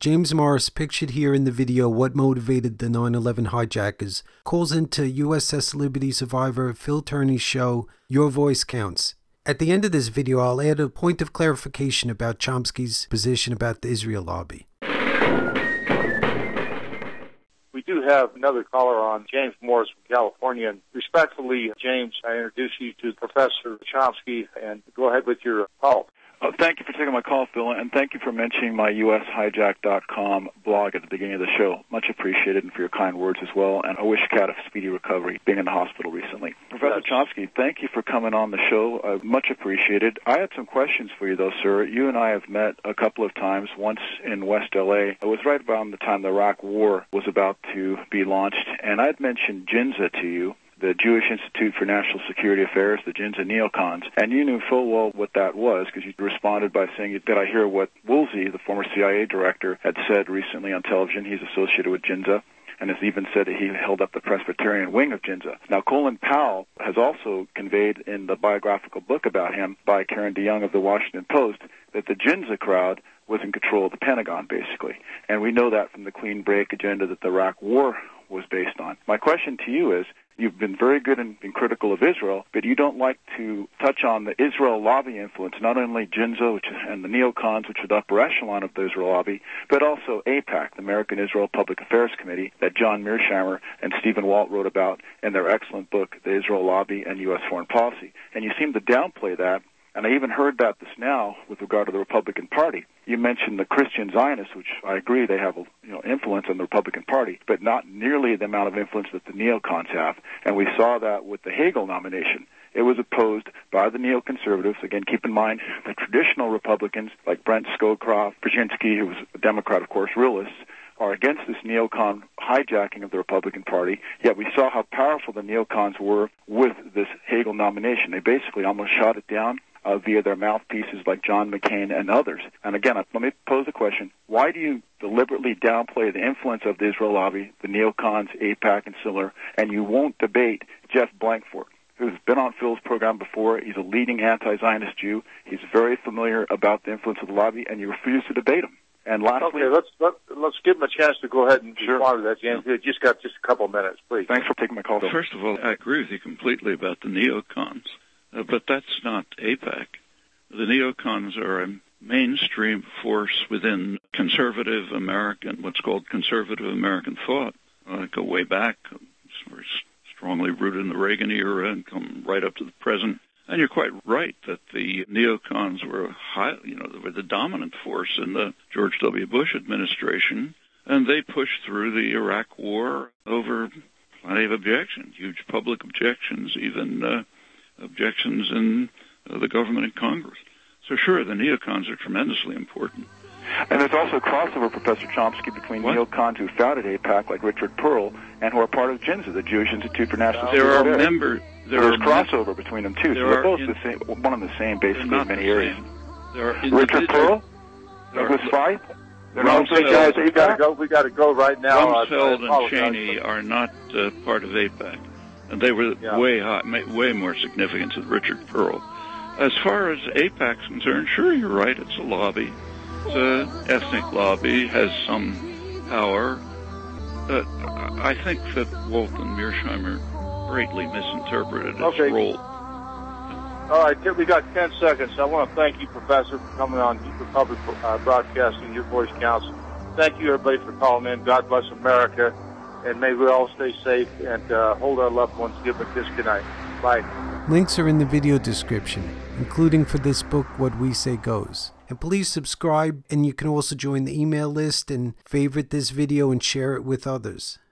James Morris, pictured here in the video What Motivated the 9/11 Hijackers, calls into USS Liberty survivor Phil Tourney's show, Your Voice Counts. At the end of this video, I'll add a point of clarification about Chomsky's position about the Israel lobby. We do have another caller on, James Morris from California. And respectfully, James, I introduce you to Professor Chomsky, and go ahead with your call. Thank you for taking my call, Phil, and thank you for mentioning my ushijack.com blog at the beginning of the show. Much appreciated, and for your kind words as well, and I wish Kat a speedy recovery, being in the hospital recently. Professor Chomsky, thank you for coming on the show. Much appreciated. I had some questions for you, though, sir. You and I have met a couple of times, once in West L.A. It was right around the time the Iraq War was about to be launched, and I had mentioned JINSA to you, the Jewish Institute for National Security Affairs, the JINSA Neocons, and you knew full well what that was because you responded by saying, did I hear what Woolsey, the former CIA director, had said recently on television? He's associated with JINSA and has even said that he held up the Presbyterian wing of JINSA. Now, Colin Powell has also conveyed in the biographical book about him by Karen DeYoung of the Washington Post that the JINSA crowd was in control of the Pentagon, basically. And we know that from the clean break agenda that the Iraq War was based on. My question to you is, you've been very good in being critical of Israel, but you don't like to touch on the Israel lobby influence, not only JINSA and the Neocons, which are the upper echelon of the Israel lobby, but also AIPAC, the American Israel Public Affairs Committee, that John Mearsheimer and Stephen Walt wrote about in their excellent book, The Israel Lobby and U.S. Foreign Policy. And you seem to downplay that, and I even heard that just now with regard to the Republican Party. You mentioned the Christian Zionists, which I agree they have influence on the Republican Party, but not nearly the amount of influence that the Neocons have. And we saw that with the Hagel nomination. It was opposed by the neoconservatives. Again, keep in mind the traditional Republicans like Brent Scowcroft, Brzezinski, who was a Democrat, of course, realists, are against this neocon hijacking of the Republican Party, yet we saw how powerful the neocons were with this Hagel nomination. They basically almost shot it down via their mouthpieces like John McCain and others. And again, let me pose a question. Why do you deliberately downplay the influence of the Israel lobby, the neocons, AIPAC, and similar, and you won't debate Jeff Blankfort, who's been on Phil's program before? He's a leading anti-Zionist Jew. He's very familiar about the influence of the lobby, and you refuse to debate him. And lastly, okay, let's give him a chance to go ahead and respond to that, James. You just got a couple of minutes, please. Thanks for taking my call. First of all, I agree with you completely about the neocons, but that's not AIPAC. The neocons are a mainstream force within conservative American, what's called conservative American thought. Go way back, very strongly rooted in the Reagan era and come right up to the present. And you're quite right that the neocons were they were the dominant force in the George W. Bush administration, and they pushed through the Iraq War over plenty of objections, huge public objections, even objections in the government and Congress. So sure, the neocons are tremendously important. And there's also crossover, Professor Chomsky, between neocons who founded AIPAC, like Richard Pearl, and who are part of JINSA, the Jewish Institute for National Security Affairs. There's crossover between them, too. So they're both the same, one and the same, basically, in many areas. Richard Pearl? Douglas Feith? Guys, we got to go right now. Rumsfeld and Cheney are not part of AIPAC, and they were way more significant than Richard Pearl. As far as AIPAC's concerned, sure, you're right. It's a lobby. It's an ethnic lobby, has some power. But I think that Walt and Mearsheimer greatly misinterpreted its role. All right, we got 10 seconds. I want to thank you, Professor, for coming on the public broadcasting. Your voice counts. Thank you, everybody, for calling in. God bless America, and may we all stay safe and hold our loved ones. Give them a kiss goodnight. Bye. Links are in the video description, including for this book, What We Say Goes. And please subscribe, and you can also join the email list and favorite this video and share it with others.